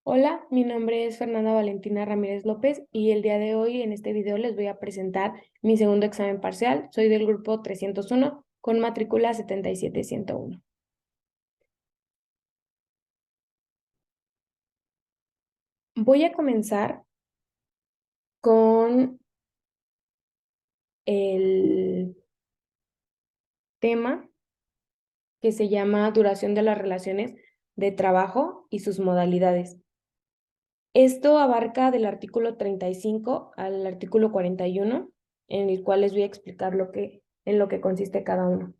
Hola, mi nombre es Fernanda Valentina Ramírez López y el día de hoy en este video les voy a presentar mi segundo examen parcial. Soy del grupo 301 con matrícula 77101. Voy a comenzar con el tema que se llama duración de las relaciones de trabajo y sus modalidades. Esto abarca del artículo 35 al artículo 41, en el cual les voy a explicar en lo que consiste cada uno.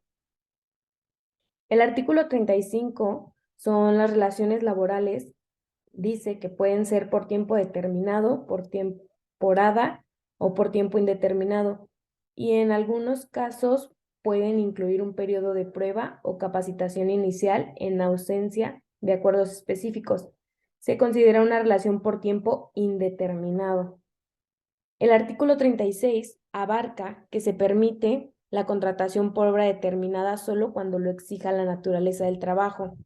El artículo 35 son las relaciones laborales. Dice que pueden ser por tiempo determinado, por temporada o por tiempo indeterminado. Y en algunos casos pueden incluir un periodo de prueba o capacitación inicial en ausencia de acuerdos específicos. Se considera una relación por tiempo indeterminado. El artículo 36 abarca que se permite la contratación por obra determinada solo cuando lo exija la naturaleza del trabajo.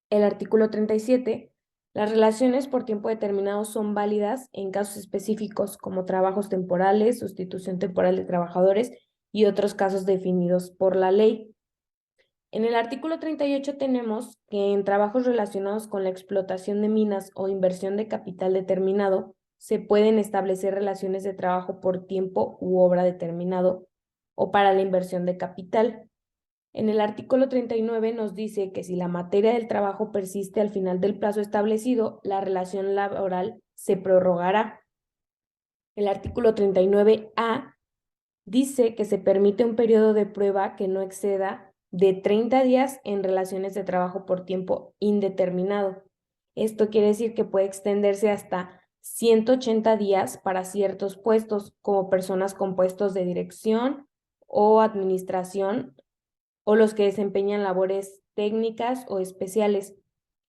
El artículo 37, las relaciones por tiempo determinado son válidas en casos específicos como trabajos temporales, sustitución temporal de trabajadores y otros casos definidos por la ley. En el artículo 38 tenemos que en trabajos relacionados con la explotación de minas o inversión de capital determinado, se pueden establecer relaciones de trabajo por tiempo u obra determinado o para la inversión de capital. En el artículo 39 nos dice que si la materia del trabajo persiste al final del plazo establecido, la relación laboral se prorrogará. El artículo 39A dice que se permite un periodo de prueba que no exceda de 30 días en relaciones de trabajo por tiempo indeterminado. Esto quiere decir que puede extenderse hasta 180 días para ciertos puestos, como personas con puestos de dirección o administración, o los que desempeñan labores técnicas o especiales.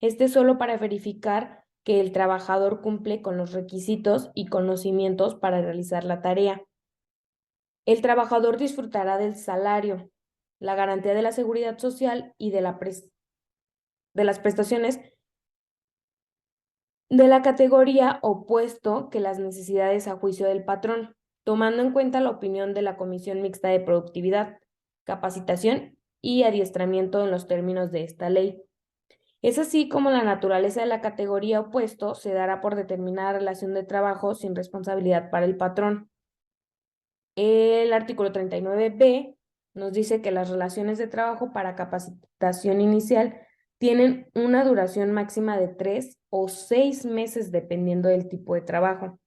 Este es solo para verificar que el trabajador cumple con los requisitos y conocimientos para realizar la tarea. El trabajador disfrutará del salario, la garantía de la seguridad social y de las prestaciones de la categoría o puesto que las necesidades a juicio del patrón, tomando en cuenta la opinión de la Comisión Mixta de Productividad, Capacitación y Adiestramiento en los términos de esta ley. Es así como la naturaleza de la categoría o puesto se dará por determinada relación de trabajo sin responsabilidad para el patrón. El artículo 39b nos dice que las relaciones de trabajo para capacitación inicial tienen una duración máxima de 3 o 6 meses dependiendo del tipo de trabajo.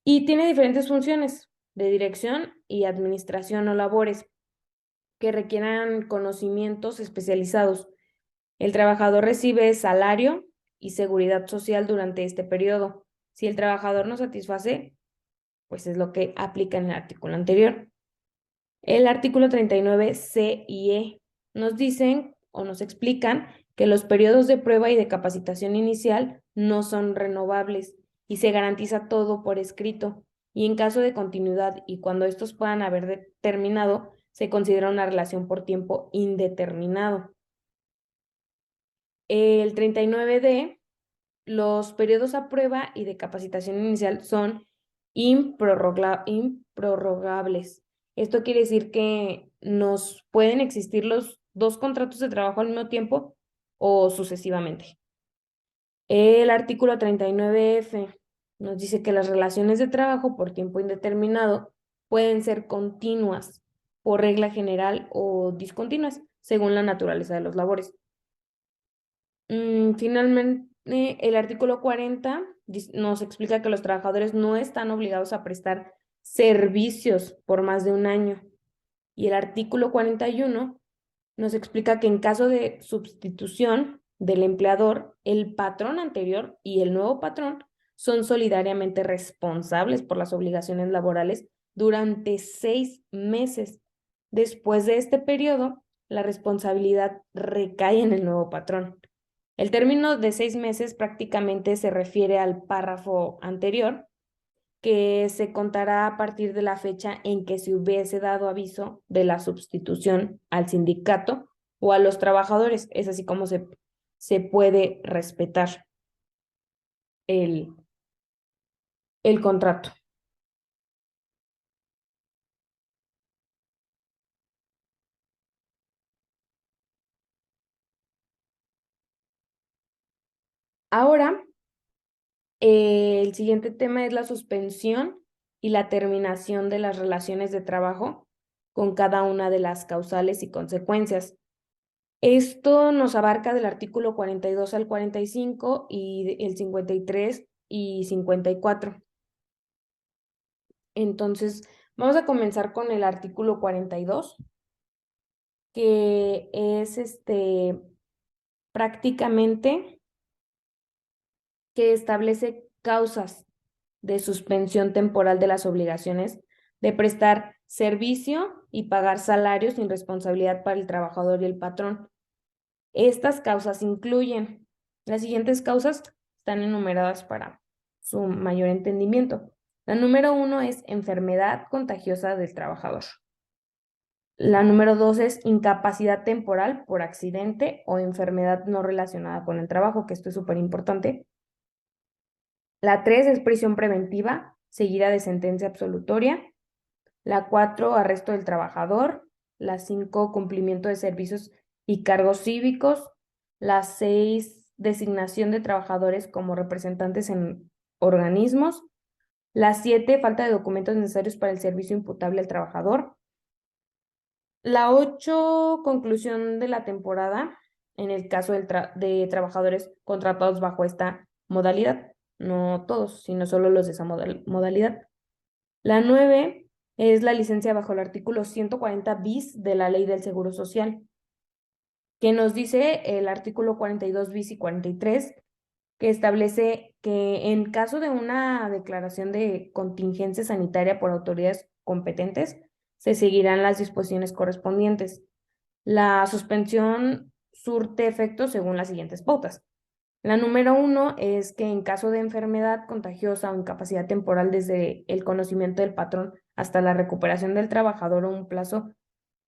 Y tiene diferentes funciones de dirección y administración o labores que requieran conocimientos especializados. El trabajador recibe salario y seguridad social durante este periodo. Si el trabajador no satisface, pues es lo que aplica en el artículo anterior. El artículo 39C y E nos dicen o nos explican que los periodos de prueba y de capacitación inicial no son renovables y se garantiza todo por escrito. Y en caso de continuidad y cuando estos puedan haber terminado, se considera una relación por tiempo indeterminado. El 39D, los periodos a prueba y de capacitación inicial son improrrogables. Esto quiere decir que nos pueden existir los dos contratos de trabajo al mismo tiempo o sucesivamente. El artículo 39F nos dice que las relaciones de trabajo por tiempo indeterminado pueden ser continuas por regla general o discontinuas, según la naturaleza de los labores. Finalmente, el artículo 40 nos explica que los trabajadores no están obligados a prestar servicios por más de un año. Y el artículo 41 nos explica que en caso de sustitución del empleador, el patrón anterior y el nuevo patrón son solidariamente responsables por las obligaciones laborales durante 6 meses. Después de este periodo, la responsabilidad recae en el nuevo patrón. El término de 6 meses prácticamente se refiere al párrafo anterior, que se contará a partir de la fecha en que se hubiese dado aviso de la sustitución al sindicato o a los trabajadores. Es así como se se puede respetar el contrato. Ahora, el siguiente tema es la suspensión y la terminación de las relaciones de trabajo con cada una de las causales y consecuencias. Esto nos abarca del artículo 42 al 45 y el 53 y 54. Entonces, vamos a comenzar con el artículo 42, que es prácticamente que establece causas de suspensión temporal de las obligaciones de prestar servicio y pagar salarios sin responsabilidad para el trabajador y el patrón. Estas causas incluyen, las siguientes causas están enumeradas para su mayor entendimiento. La número 1 es enfermedad contagiosa del trabajador. La número 2 es incapacidad temporal por accidente o enfermedad no relacionada con el trabajo, que esto es súper importante. La 3 es prisión preventiva, seguida de sentencia absolutoria. La 4, arresto del trabajador. La 5, cumplimiento de servicios y cargos cívicos. La 6, designación de trabajadores como representantes en organismos. La 7, falta de documentos necesarios para el servicio imputable al trabajador. La 8, conclusión de la temporada en el caso de trabajadores contratados bajo esta modalidad. No todos, sino solo los de esa modalidad. La 9 es la licencia bajo el artículo 140 bis de la Ley del Seguro Social, que nos dice el artículo 42 bis y 43, que establece que en caso de una declaración de contingencia sanitaria por autoridades competentes, se seguirán las disposiciones correspondientes. La suspensión surte efecto según las siguientes pautas. La número 1 es que en caso de enfermedad contagiosa o incapacidad temporal desde el conocimiento del patrón hasta la recuperación del trabajador o un plazo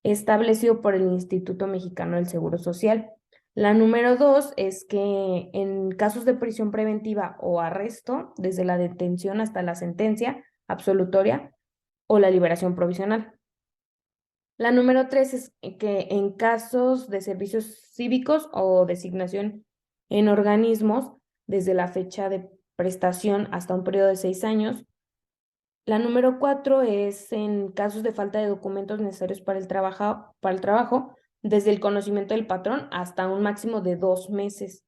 establecido por el Instituto Mexicano del Seguro Social. La número 2 es que en casos de prisión preventiva o arresto, desde la detención hasta la sentencia absolutoria o la liberación provisional. La número 3 es que en casos de servicios cívicos o designación en organismos, desde la fecha de prestación hasta un periodo de 6 años. La número 4 es en casos de falta de documentos necesarios para el trabajo, desde el conocimiento del patrón hasta un máximo de 2 meses.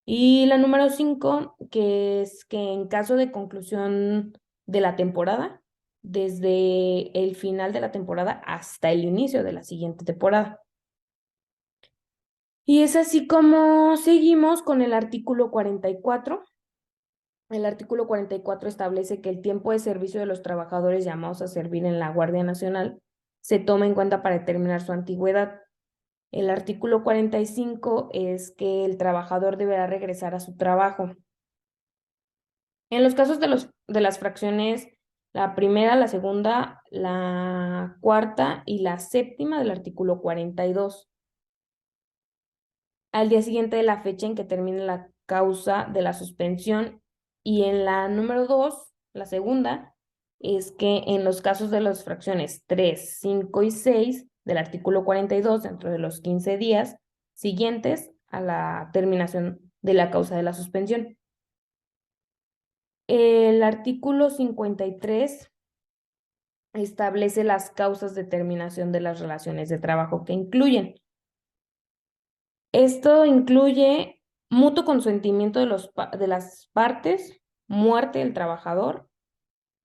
Y la número 5, que es que en caso de conclusión de la temporada, desde el final de la temporada hasta el inicio de la siguiente temporada. Y es así como seguimos con el artículo 44. El artículo 44 establece que el tiempo de servicio de los trabajadores llamados a servir en la Guardia Nacional se toma en cuenta para determinar su antigüedad. El artículo 45 es que el trabajador deberá regresar a su trabajo. En los casos de las fracciones, la primera, la segunda, la cuarta y la séptima del artículo 42, al día siguiente de la fecha en que termine la causa de la suspensión, y en la número 2, la segunda, es que en los casos de las fracciones 3, 5 y 6 del artículo 42, dentro de los 15 días siguientes a la terminación de la causa de la suspensión. El artículo 53 establece las causas de terminación de las relaciones de trabajo que incluyen. Esto incluye mutuo consentimiento de las partes, muerte del trabajador,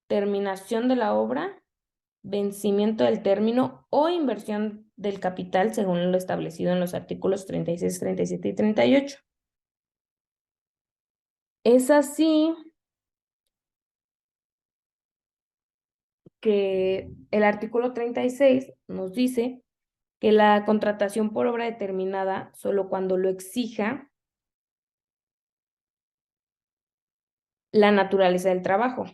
terminación de la obra, vencimiento del término o inversión del capital según lo establecido en los artículos 36, 37 y 38. Es así que el artículo 36 nos dice que la contratación por obra determinada, solo cuando lo exija la naturaleza del trabajo.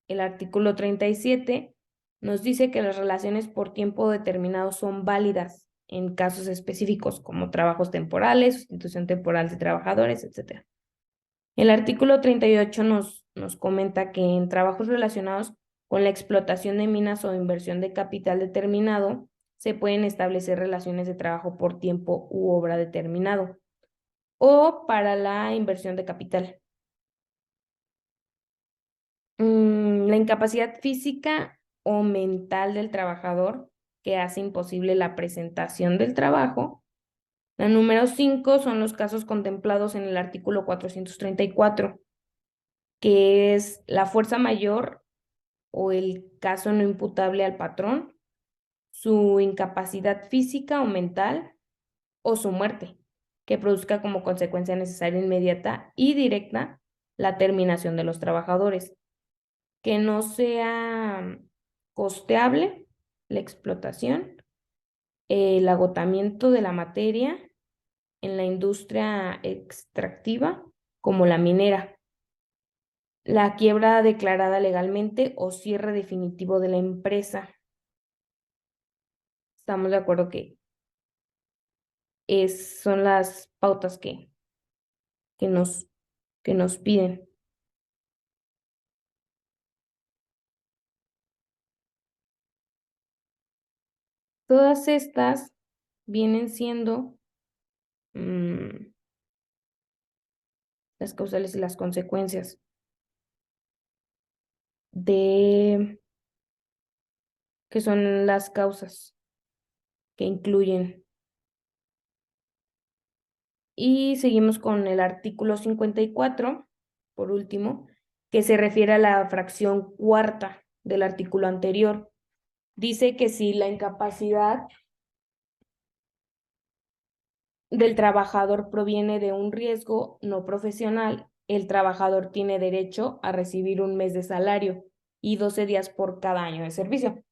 El artículo 37 nos dice que las relaciones por tiempo determinado son válidas en casos específicos como trabajos temporales, sustitución temporal de trabajadores, etc. El artículo 38 nos comenta que en trabajos relacionados con la explotación de minas o inversión de capital determinado, se pueden establecer relaciones de trabajo por tiempo u obra determinado o para la inversión de capital. La incapacidad física o mental del trabajador que hace imposible la presentación del trabajo. La número 5 son los casos contemplados en el artículo 434, que es la fuerza mayor o el caso no imputable al patrón, su incapacidad física o mental o su muerte, que produzca como consecuencia necesaria, inmediata y directa la terminación de los trabajadores, que no sea costeable la explotación, el agotamiento de la materia en la industria extractiva como la minera, la quiebra declarada legalmente o cierre definitivo de la empresa. Estamos de acuerdo que son las pautas que nos, que nos piden. Todas estas vienen siendo las causales y las consecuencias de que son las causas que incluyen. Y seguimos con el artículo 54, por último, que se refiere a la fracción cuarta del artículo anterior. Dice que si la incapacidad del trabajador proviene de un riesgo no profesional, el trabajador tiene derecho a recibir un mes de salario y 12 días por cada año de servicio.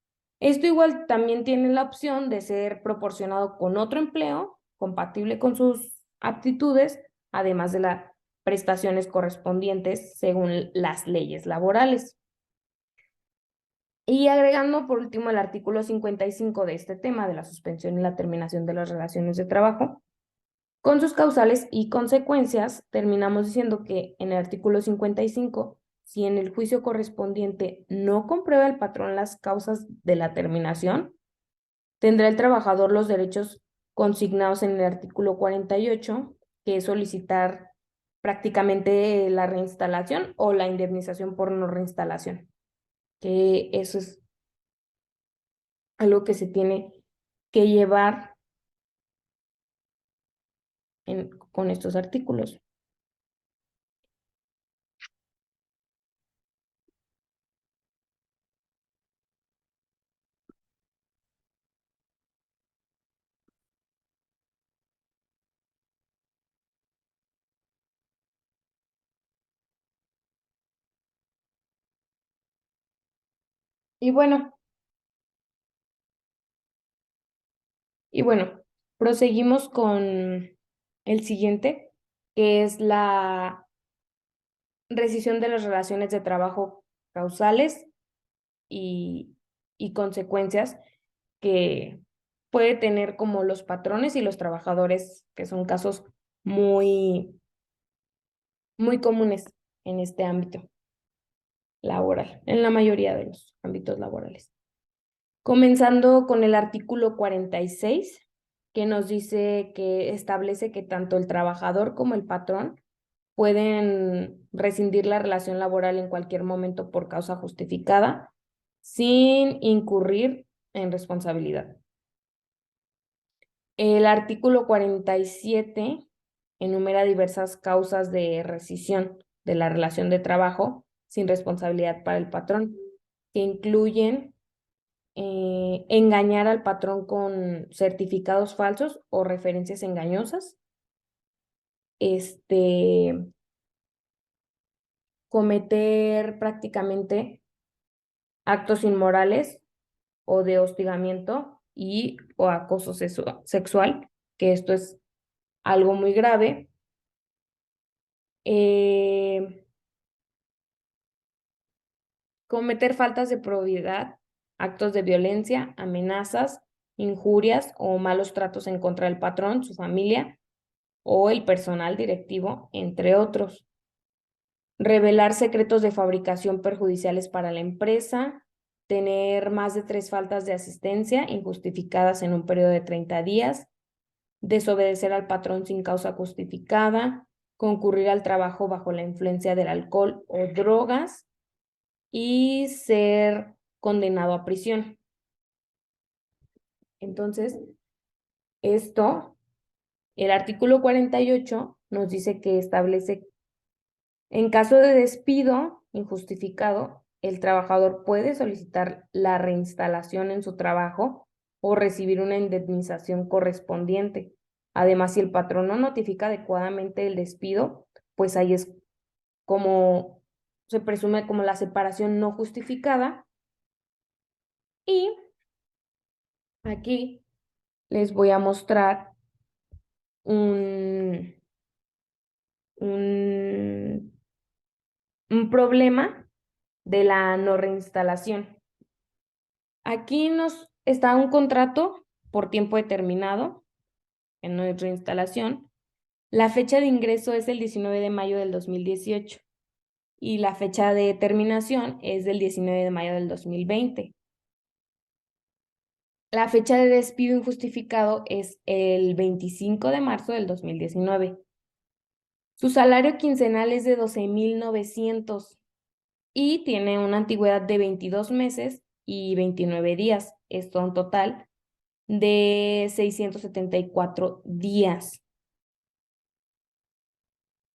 Esto igual también tiene la opción de ser proporcionado con otro empleo compatible con sus aptitudes, además de las prestaciones correspondientes según las leyes laborales. Y agregando por último el artículo 55 de este tema de la suspensión y la terminación de las relaciones de trabajo, con sus causales y consecuencias, terminamos diciendo que en el artículo 55, si en el juicio correspondiente no comprueba el patrón las causas de la terminación, tendrá el trabajador los derechos consignados en el artículo 48, que es solicitar prácticamente la reinstalación o la indemnización por no reinstalación, que eso es algo que se tiene que llevar con estos artículos. Y bueno, proseguimos con el siguiente, que es la rescisión de las relaciones de trabajo causales y, y consecuencias que puede tener como los patrones y los trabajadores, que son casos muy, muy comunes en este ámbito laboral, en la mayoría de los ámbitos laborales. Comenzando con el artículo 46, que nos dice que establece que tanto el trabajador como el patrón pueden rescindir la relación laboral en cualquier momento por causa justificada, sin incurrir en responsabilidad. El artículo 47 enumera diversas causas de rescisión de la relación de trabajo sin responsabilidad para el patrón, que incluyen engañar al patrón con certificados falsos o referencias engañosas, cometer prácticamente actos inmorales o de hostigamiento y o acoso sexual, que esto es algo muy grave. Cometer faltas de probidad, actos de violencia, amenazas injurias o malos tratos en contra del patrón, su familia o el personal directivo, entre otros. Revelar secretos de fabricación perjudiciales para la empresa, tener más de 3 faltas de asistencia injustificadas en un periodo de 30 días, desobedecer al patrón sin causa justificada, concurrir al trabajo bajo la influencia del alcohol o drogas y ser condenado a prisión. Entonces, el artículo 48 nos dice que establece, en caso de despido injustificado, el trabajador puede solicitar la reinstalación en su trabajo o recibir una indemnización correspondiente. Además, si el patrón no notifica adecuadamente el despido, pues ahí es como se presume como la separación no justificada. Y aquí les voy a mostrar un problema de la no reinstalación. Aquí nos está un contrato por tiempo determinado en no reinstalación. La fecha de ingreso es el 19 de mayo del 2018 y la fecha de terminación es del 19 de mayo del 2020. La fecha de despido injustificado es el 25 de marzo del 2019. Su salario quincenal es de 12,900 y tiene una antigüedad de 22 meses y 29 días. Esto un total de 674 días.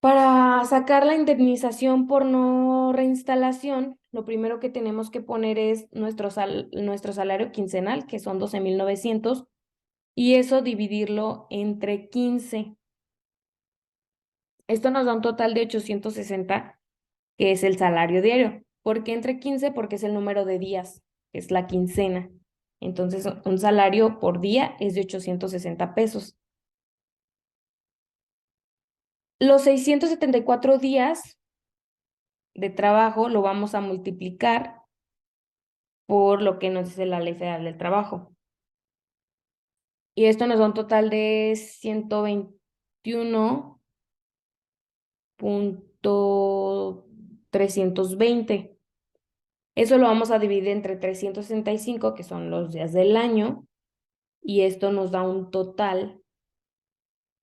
Para sacar la indemnización por no reinstalación, lo primero que tenemos que poner es nuestro salario quincenal, que son 12,900, y eso dividirlo entre 15. Esto nos da un total de 860, que es el salario diario. ¿Por qué entre 15? Porque es el número de días, que es la quincena. Entonces, un salario por día es de 860 pesos. Los 674 días de trabajo lo vamos a multiplicar por lo que nos dice la Ley Federal del Trabajo. Y esto nos da un total de 121,320. Eso lo vamos a dividir entre 365, que son los días del año, y esto nos da un total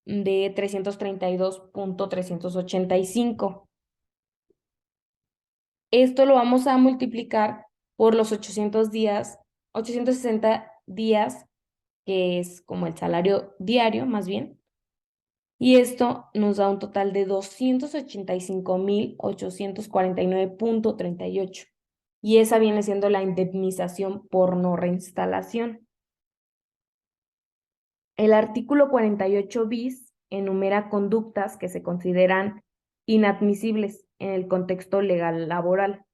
de 332,385. Esto lo vamos a multiplicar por los 860 días, que es como el salario diario, más bien. Y esto nos da un total de 285,849,38. Y esa viene siendo la indemnización por no reinstalación. El artículo 48 bis enumera conductas que se consideran inadmisibles en el contexto legal laboral.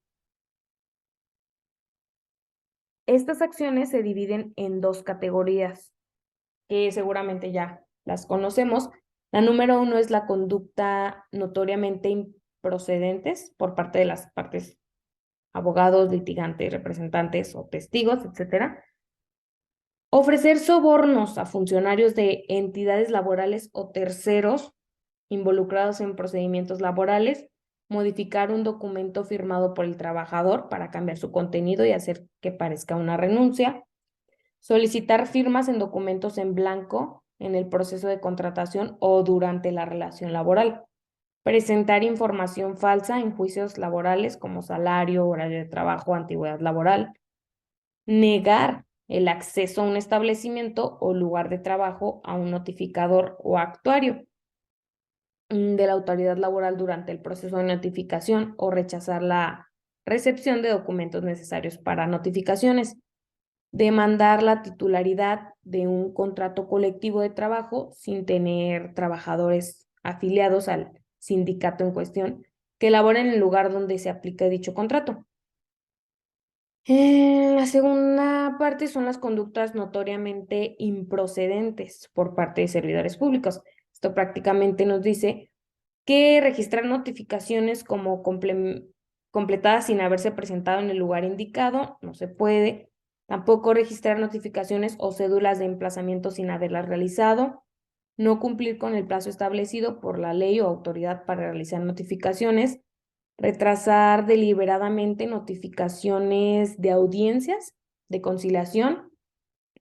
Estas acciones se dividen en 2 categorías, que seguramente ya las conocemos. La número 1 es la conducta notoriamente improcedentes por parte de las partes, abogados, litigantes, representantes o testigos, etc. Ofrecer sobornos a funcionarios de entidades laborales o terceros involucrados en procedimientos laborales, modificar un documento firmado por el trabajador para cambiar su contenido y hacer que parezca una renuncia, solicitar firmas en documentos en blanco en el proceso de contratación o durante la relación laboral, presentar información falsa en juicios laborales como salario, horario de trabajo, antigüedad laboral, negar el acceso a un establecimiento o lugar de trabajo a un notificador o actuario de la autoridad laboral durante el proceso de notificación o rechazar la recepción de documentos necesarios para notificaciones, demandar la titularidad de un contrato colectivo de trabajo sin tener trabajadores afiliados al sindicato en cuestión que laboren en el lugar donde se aplica dicho contrato. La segunda parte son las conductas notoriamente improcedentes por parte de servidores públicos. Esto prácticamente nos dice que registrar notificaciones como completadas sin haberse presentado en el lugar indicado no se puede. Tampoco registrar notificaciones o cédulas de emplazamiento sin haberlas realizado. No cumplir con el plazo establecido por la ley o autoridad para realizar notificaciones. Retrasar deliberadamente notificaciones de audiencias, de conciliación,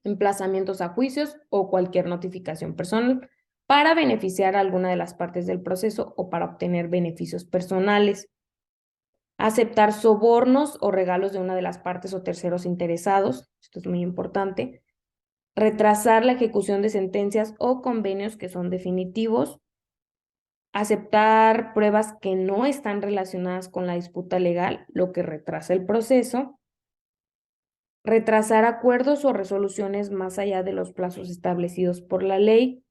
emplazamientos a juicios o cualquier notificación personal para beneficiar a alguna de las partes del proceso o para obtener beneficios personales. Aceptar sobornos o regalos de una de las partes o terceros interesados, esto es muy importante. Retrasar la ejecución de sentencias o convenios que son definitivos. Aceptar pruebas que no están relacionadas con la disputa legal, lo que retrasa el proceso. Retrasar acuerdos o resoluciones más allá de los plazos establecidos por la ley.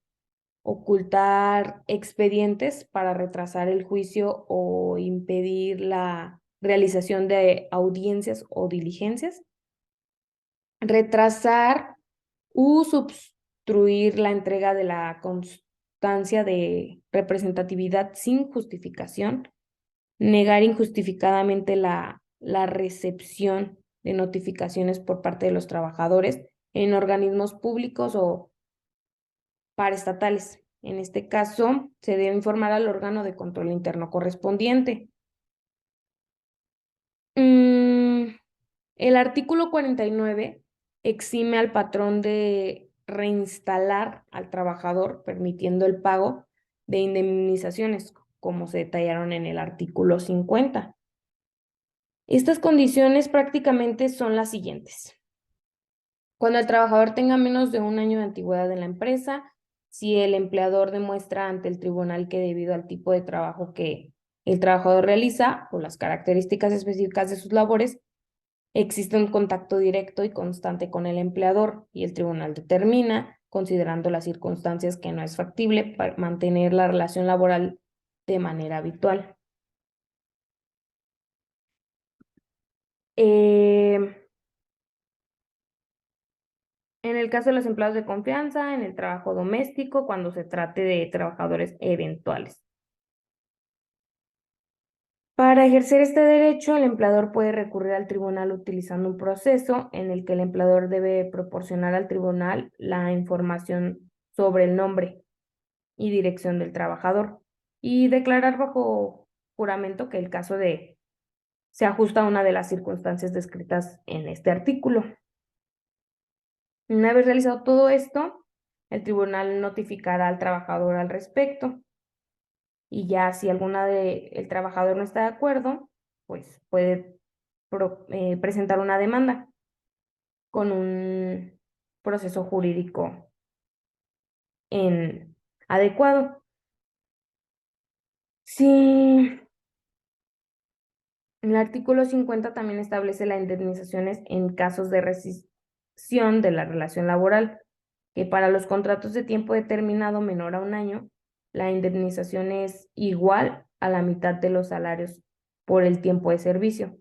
Ocultar expedientes para retrasar el juicio o impedir la realización de audiencias o diligencias. Retrasar u obstruir la entrega de la constancia de representatividad sin justificación. Negar injustificadamente la recepción de notificaciones por parte de los trabajadores en organismos públicos o paraestatales. En este caso, se debe informar al órgano de control interno correspondiente. El artículo 49 exime al patrón de reinstalar al trabajador, permitiendo el pago de indemnizaciones, como se detallaron en el artículo 50. Estas condiciones prácticamente son las siguientes. Cuando el trabajador tenga menos de 1 año de antigüedad en la empresa, si el empleador demuestra ante el tribunal que debido al tipo de trabajo que el trabajador realiza o las características específicas de sus labores, existe un contacto directo y constante con el empleador y el tribunal determina, considerando las circunstancias, que no es factible para mantener la relación laboral de manera habitual. En el caso de los empleados de confianza, en el trabajo doméstico, cuando se trate de trabajadores eventuales. Para ejercer este derecho, el empleador puede recurrir al tribunal utilizando un proceso en el que el empleador debe proporcionar al tribunal la información sobre el nombre y dirección del trabajador y declarar bajo juramento que el caso se ajusta a una de las circunstancias descritas en este artículo. Una vez realizado todo esto, el tribunal notificará al trabajador al respecto y ya si el trabajador no está de acuerdo, pues puede presentar una demanda con un proceso jurídico adecuado. Sí, el artículo 50 también establece las indemnizaciones en casos de rescisión de la relación laboral, que para los contratos de tiempo determinado menor a 1 año, la indemnización es igual a la mitad de los salarios por el tiempo de servicio.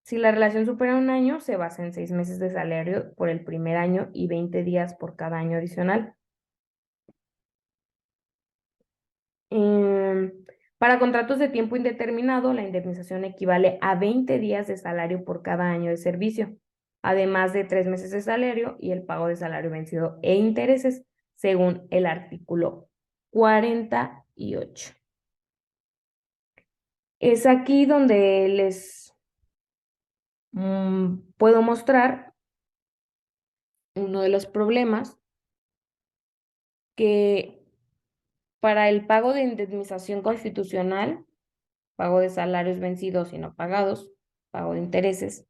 Si la relación supera 1 año, se basa en 6 meses de salario por el primer año y 20 días por cada año adicional. Para contratos de tiempo indeterminado, la indemnización equivale a 20 días de salario por cada año de servicio, además de 3 meses de salario y el pago de salario vencido e intereses, según el artículo 48. Es aquí donde les puedo mostrar uno de los problemas que para el pago de indemnización constitucional, pago de salarios vencidos y no pagados, pago de intereses,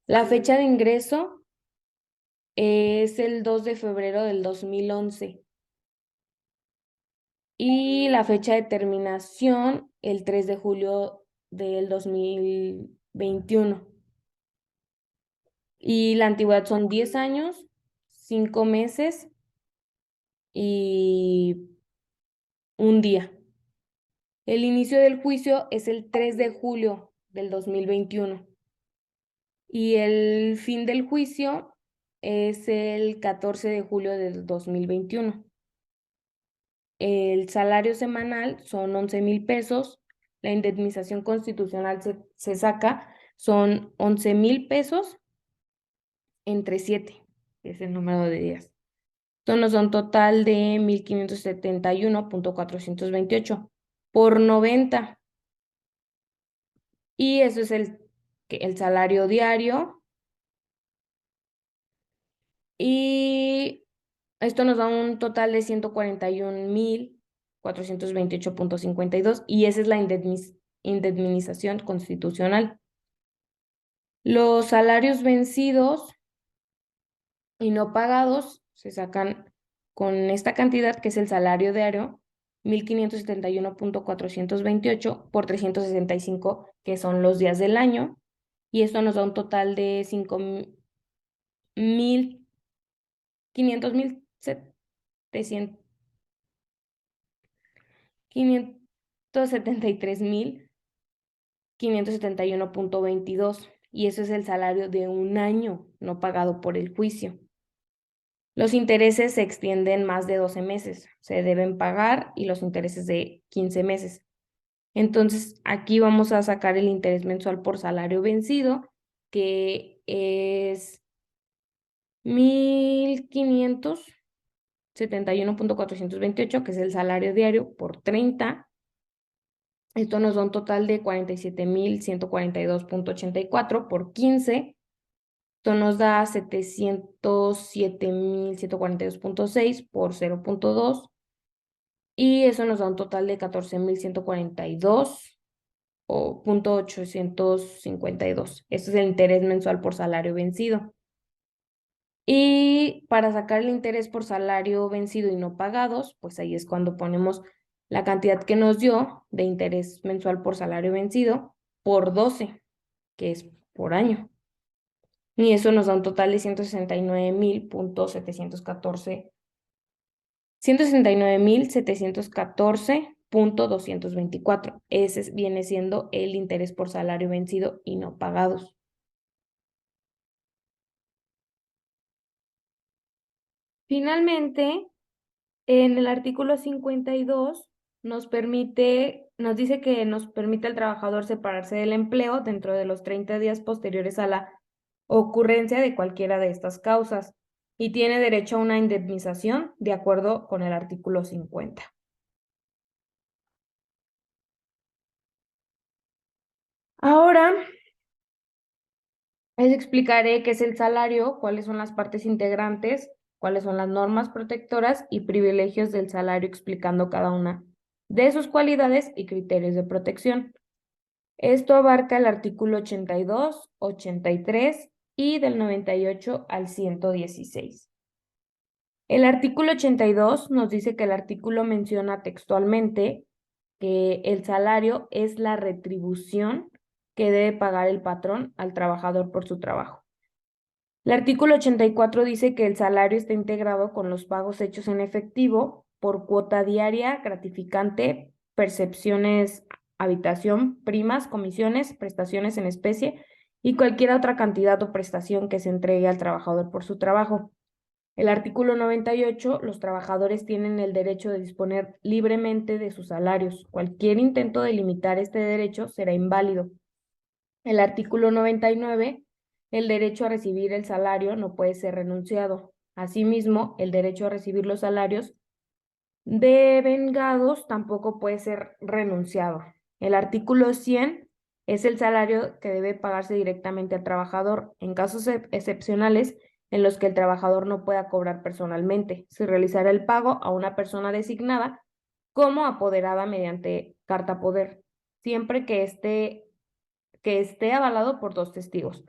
la fecha de ingreso es el 2 de febrero del 2011 y la fecha de terminación el 3 de julio del 2021. Y la antigüedad son 10 años, 5 meses y un día. El inicio del juicio es el 3 de julio del 2021 y el fin del juicio es el 14 de julio del 2021. El salario semanal son 11,000 pesos, la indemnización constitucional se saca son 11,000 pesos entre 7, que es el número de días. Esto nos da un total de 1,571,428 por 90. Y eso es el salario diario. Y esto nos da un total de 141,428,52 y esa es la indemnización constitucional. Los salarios vencidos y no pagados se sacan con esta cantidad, que es el salario diario, 1,571,428 por 365, que son los días del año, y esto nos da un total de 573,571,22, y eso es el salario de un año no pagado por el juicio. Los intereses se extienden más de 12 meses, se deben pagar, y los intereses de 15 meses. Entonces, aquí vamos a sacar el interés mensual por salario vencido, que es 1,571,428, que es el salario diario, por 30. Esto nos da un total de 47,142,84 por 15. Esto nos da 707,142,6 por 0,2. Y eso nos da un total de 14,142 o .852. Este es el interés mensual por salario vencido. Y para sacar el interés por salario vencido y no pagados, pues ahí es cuando ponemos la cantidad que nos dio de interés mensual por salario vencido por 12, que es por año. Y eso nos da un total de 169,714,224. Ese viene siendo el interés por salario vencido y no pagados. Finalmente, en el artículo 52 nos dice que nos permite al trabajador separarse del empleo dentro de los 30 días posteriores a la ocurrencia de cualquiera de estas causas y tiene derecho a una indemnización de acuerdo con el artículo 50. Ahora les explicaré qué es el salario, cuáles son las partes integrantes, cuáles son las normas protectoras y privilegios del salario, explicando cada una de sus cualidades y criterios de protección. Esto abarca el artículo 82, 83 y del 98 al 116. El artículo 82 nos dice que el artículo menciona textualmente que el salario es la retribución que debe pagar el patrón al trabajador por su trabajo. El artículo 84 dice que el salario está integrado con los pagos hechos en efectivo por cuota diaria, gratificante, percepciones, habitación, primas, comisiones, prestaciones en especie y cualquier otra cantidad o prestación que se entregue al trabajador por su trabajo. El artículo 98, los trabajadores tienen el derecho de disponer libremente de sus salarios. Cualquier intento de limitar este derecho será inválido. El artículo 99, el derecho a recibir el salario no puede ser renunciado. Asimismo, el derecho a recibir los salarios devengados tampoco puede ser renunciado. El artículo 100 es el salario que debe pagarse directamente al trabajador en casos excepcionales en los que el trabajador no pueda cobrar personalmente. Se realizará el pago a una persona designada como apoderada mediante carta poder, siempre que esté avalado por 2 testigos.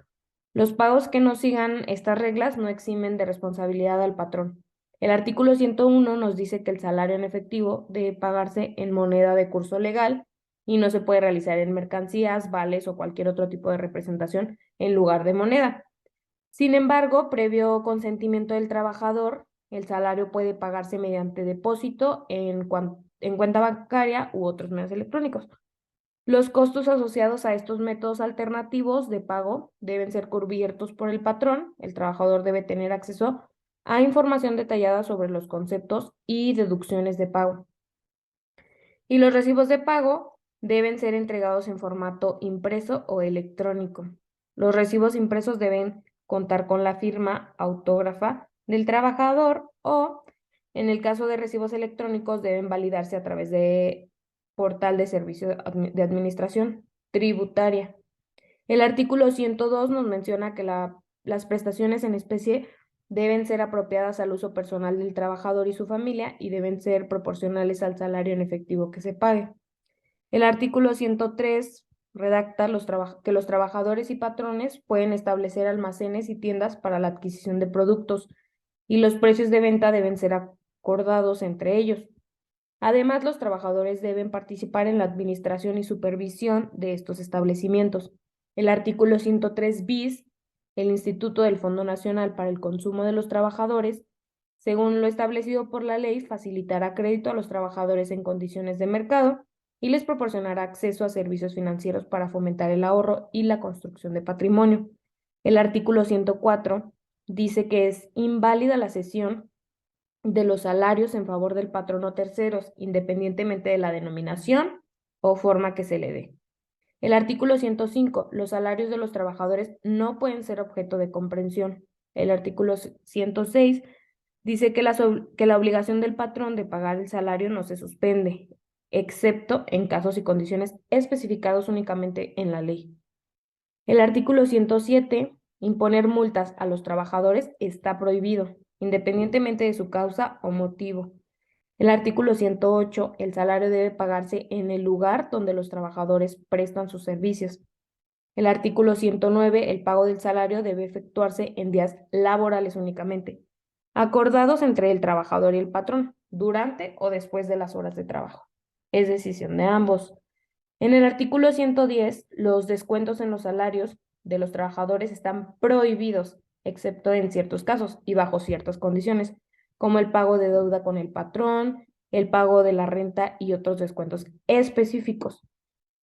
Los pagos que no sigan estas reglas no eximen de responsabilidad al patrón. El artículo 101 nos dice que el salario en efectivo debe pagarse en moneda de curso legal y no se puede realizar en mercancías, vales o cualquier otro tipo de representación en lugar de moneda. Sin embargo, previo consentimiento del trabajador, el salario puede pagarse mediante depósito en cuenta bancaria u otros medios electrónicos. Los costos asociados a estos métodos alternativos de pago deben ser cubiertos por el patrón. El trabajador debe tener acceso a información detallada sobre los conceptos y deducciones de pago. Y los recibos de pago deben ser entregados en formato impreso o electrónico. Los recibos impresos deben contar con la firma autógrafa del trabajador o, en el caso de recibos electrónicos, deben validarse a través de portal de servicio de administración tributaria. El artículo 102 nos menciona que las prestaciones en especie deben ser apropiadas al uso personal del trabajador y su familia y deben ser proporcionales al salario en efectivo que se pague. El artículo 103 redacta que los trabajadores y patrones pueden establecer almacenes y tiendas para la adquisición de productos y los precios de venta deben ser acordados entre ellos. Además, los trabajadores deben participar en la administración y supervisión de estos establecimientos. El artículo 103 bis, el Instituto del Fondo Nacional para el Consumo de los Trabajadores, según lo establecido por la ley, facilitará crédito a los trabajadores en condiciones de mercado y les proporcionará acceso a servicios financieros para fomentar el ahorro y la construcción de patrimonio. El artículo 104 dice que es inválida la cesión de los salarios en favor del patrón o terceros, independientemente de la denominación o forma que se le dé. El artículo 105, los salarios de los trabajadores no pueden ser objeto de comprensión. El artículo 106 dice que la obligación del patrón de pagar el salario no se suspende, excepto en casos y condiciones especificados únicamente en la ley. El artículo 107, imponer multas a los trabajadores está prohibido, independientemente de su causa o motivo. El artículo 108, el salario debe pagarse en el lugar donde los trabajadores prestan sus servicios. El artículo 109, el pago del salario debe efectuarse en días laborales únicamente, acordados entre el trabajador y el patrón, durante o después de las horas de trabajo. Es decisión de ambos. En el artículo 110, los descuentos en los salarios de los trabajadores están prohibidos, excepto en ciertos casos y bajo ciertas condiciones, como el pago de deuda con el patrón, el pago de la renta y otros descuentos específicos.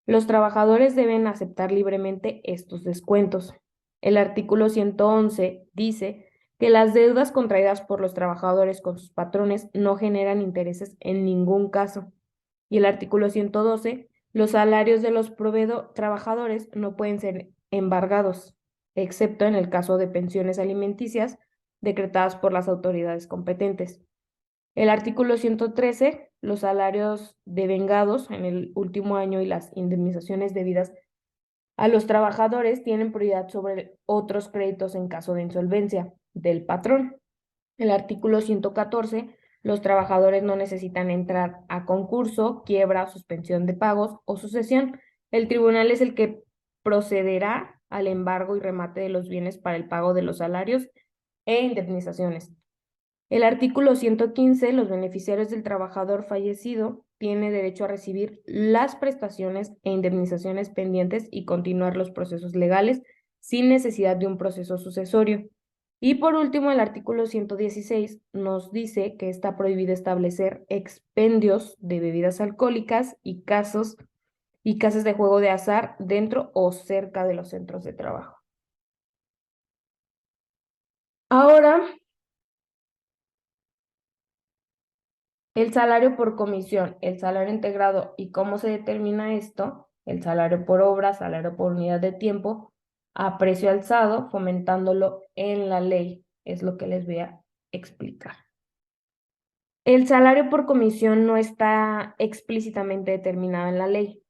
Los trabajadores deben aceptar libremente estos descuentos. El artículo 111 dice que las deudas contraídas por los trabajadores con sus patrones no generan intereses en ningún caso. Y el artículo 112, los salarios de los trabajadores no pueden ser embargados, excepto en el caso de pensiones alimenticias decretadas por las autoridades competentes. El artículo 113, los salarios devengados en el último año y las indemnizaciones debidas a los trabajadores tienen prioridad sobre otros créditos en caso de insolvencia del patrón. El artículo 114, los trabajadores no necesitan entrar a concurso, quiebra, suspensión de pagos o sucesión. El tribunal es el que procederá al embargo y remate de los bienes para el pago de los salarios e indemnizaciones. El artículo 115, los beneficiarios del trabajador fallecido tienen derecho a recibir las prestaciones e indemnizaciones pendientes y continuar los procesos legales sin necesidad de un proceso sucesorio. Y por último, el artículo 116 nos dice que está prohibido establecer expendios de bebidas alcohólicas y casas de juego de azar dentro o cerca de los centros de trabajo. Ahora, el salario por comisión, el salario integrado y cómo se determina esto, el salario por obra, salario por unidad de tiempo, a precio alzado, fomentándolo en la ley, es lo que les voy a explicar. El salario por comisión no está explícitamente determinado en la ley,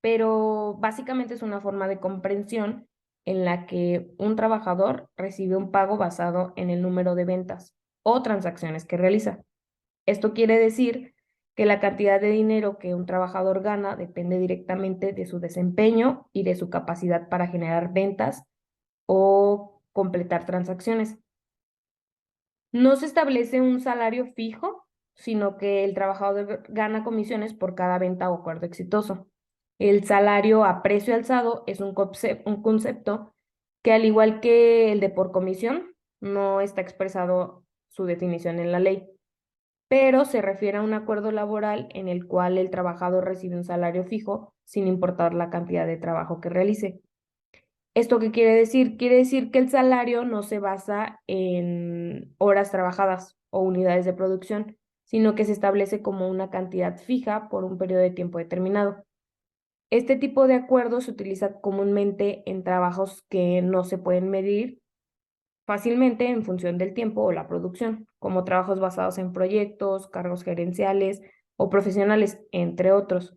pero básicamente es una forma de comprensión en la que un trabajador recibe un pago basado en el número de ventas o transacciones que realiza. Esto quiere decir que la cantidad de dinero que un trabajador gana depende directamente de su desempeño y de su capacidad para generar ventas o completar transacciones. No se establece un salario fijo, sino que el trabajador gana comisiones por cada venta o acuerdo exitoso. El salario a precio alzado es un concepto que, al igual que el de por comisión, no está expresado su definición en la ley, pero se refiere a un acuerdo laboral en el cual el trabajador recibe un salario fijo sin importar la cantidad de trabajo que realice. ¿Esto qué quiere decir? Quiere decir que el salario no se basa en horas trabajadas o unidades de producción, sino que se establece como una cantidad fija por un periodo de tiempo determinado. Este tipo de acuerdo se utiliza comúnmente en trabajos que no se pueden medir fácilmente en función del tiempo o la producción, como trabajos basados en proyectos, cargos gerenciales o profesionales, entre otros.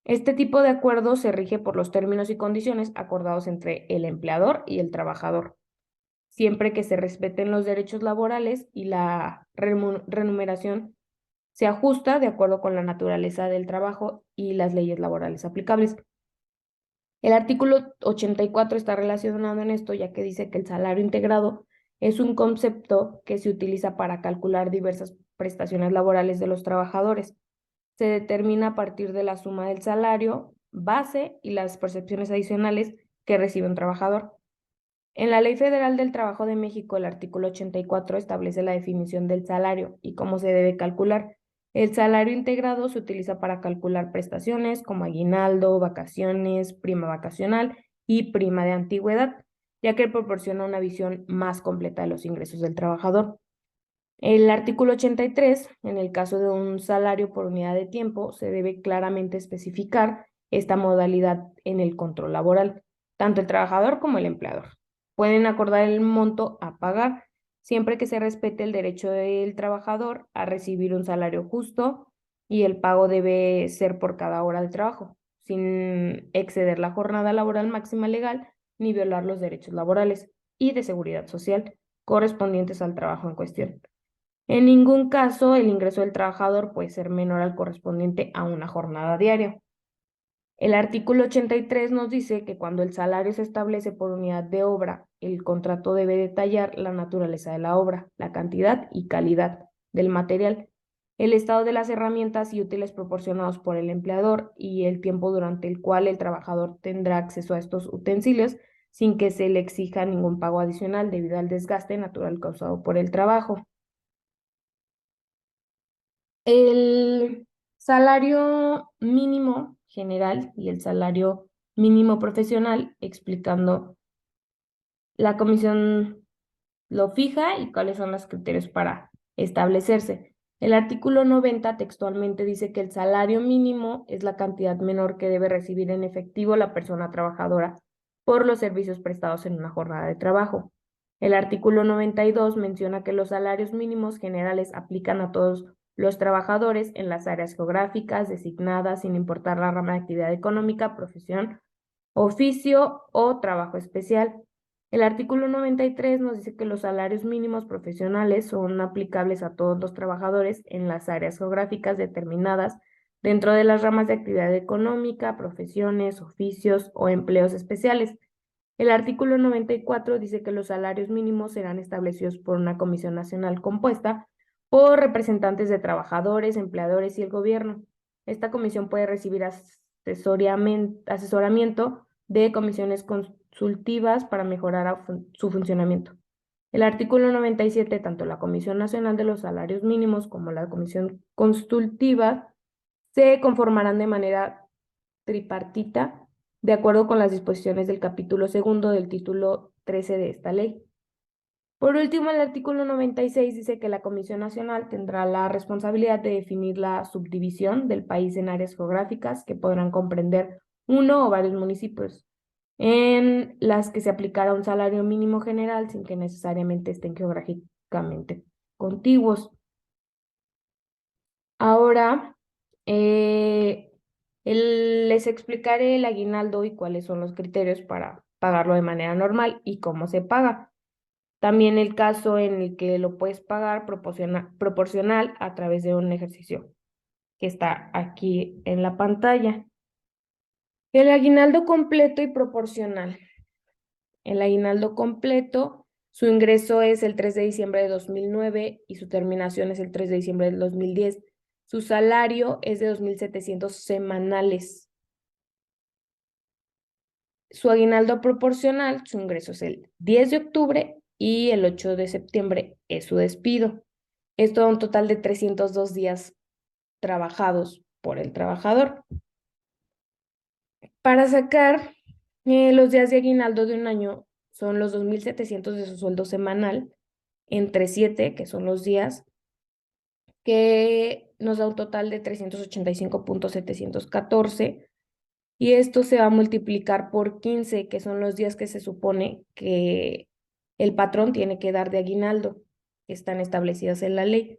Este tipo de acuerdo se rige por los términos y condiciones acordados entre el empleador y el trabajador, siempre que se respeten los derechos laborales y la remuneración se ajusta de acuerdo con la naturaleza del trabajo y las leyes laborales aplicables. El artículo 84 está relacionado en esto, ya que dice que el salario integrado es un concepto que se utiliza para calcular diversas prestaciones laborales de los trabajadores. Se determina a partir de la suma del salario base y las percepciones adicionales que recibe un trabajador. En la Ley Federal del Trabajo de México, el artículo 84 establece la definición del salario y cómo se debe calcular. El salario integrado se utiliza para calcular prestaciones como aguinaldo, vacaciones, prima vacacional y prima de antigüedad, ya que proporciona una visión más completa de los ingresos del trabajador. El artículo 83, en el caso de un salario por unidad de tiempo, se debe claramente especificar esta modalidad en el control laboral. Tanto el trabajador como el empleador pueden acordar el monto a pagar siempre que se respete el derecho del trabajador a recibir un salario justo y el pago debe ser por cada hora de trabajo, sin exceder la jornada laboral máxima legal ni violar los derechos laborales y de seguridad social correspondientes al trabajo en cuestión. En ningún caso el ingreso del trabajador puede ser menor al correspondiente a una jornada diaria. El artículo 83 nos dice que cuando el salario se establece por unidad de obra, el contrato debe detallar la naturaleza de la obra, la cantidad y calidad del material, el estado de las herramientas y útiles proporcionados por el empleador y el tiempo durante el cual el trabajador tendrá acceso a estos utensilios sin que se le exija ningún pago adicional debido al desgaste natural causado por el trabajo. El salario mínimo general y el salario mínimo profesional, explicando la comisión lo fija y cuáles son los criterios para establecerse. El artículo 90 textualmente dice que el salario mínimo es la cantidad menor que debe recibir en efectivo la persona trabajadora por los servicios prestados en una jornada de trabajo. El artículo 92 menciona que los salarios mínimos generales aplican a todos los trabajadores en las áreas geográficas designadas sin importar la rama de actividad económica, profesión, oficio o trabajo especial. El artículo 93 nos dice que los salarios mínimos profesionales son aplicables a todos los trabajadores en las áreas geográficas determinadas dentro de las ramas de actividad económica, profesiones, oficios o empleos especiales. El artículo 94 dice que los salarios mínimos serán establecidos por una comisión nacional compuesta por representantes de trabajadores, empleadores y el gobierno. Esta comisión puede recibir asesoramiento de comisiones consultivas para mejorar su funcionamiento. El artículo 97, tanto la Comisión Nacional de los Salarios Mínimos como la Comisión Consultiva se conformarán de manera tripartita de acuerdo con las disposiciones del capítulo segundo del título 13 de esta ley. Por último, el artículo 96 dice que la Comisión Nacional tendrá la responsabilidad de definir la subdivisión del país en áreas geográficas que podrán comprender uno o varios municipios, en las que se aplicará un salario mínimo general sin que necesariamente estén geográficamente contiguos. Ahora, les explicaré el aguinaldo y cuáles son los criterios para pagarlo de manera normal y cómo se paga. También el caso en el que lo puedes pagar proporcional a través de un ejercicio que está aquí en la pantalla. El aguinaldo completo y proporcional. El aguinaldo completo, su ingreso es el 3 de diciembre de 2009 y su terminación es el 3 de diciembre del 2010. Su salario es de 2,700 semanales. Su aguinaldo proporcional, su ingreso es el 10 de octubre y el 8 de septiembre es su despido. Esto da un total de 302 días trabajados por el trabajador. Para sacar los días de aguinaldo de un año son los 2,700 de su sueldo semanal entre 7, que son los días, que nos da un total de 385,714 y esto se va a multiplicar por 15, que son los días que se supone que el patrón tiene que dar de aguinaldo, que están establecidas en la ley.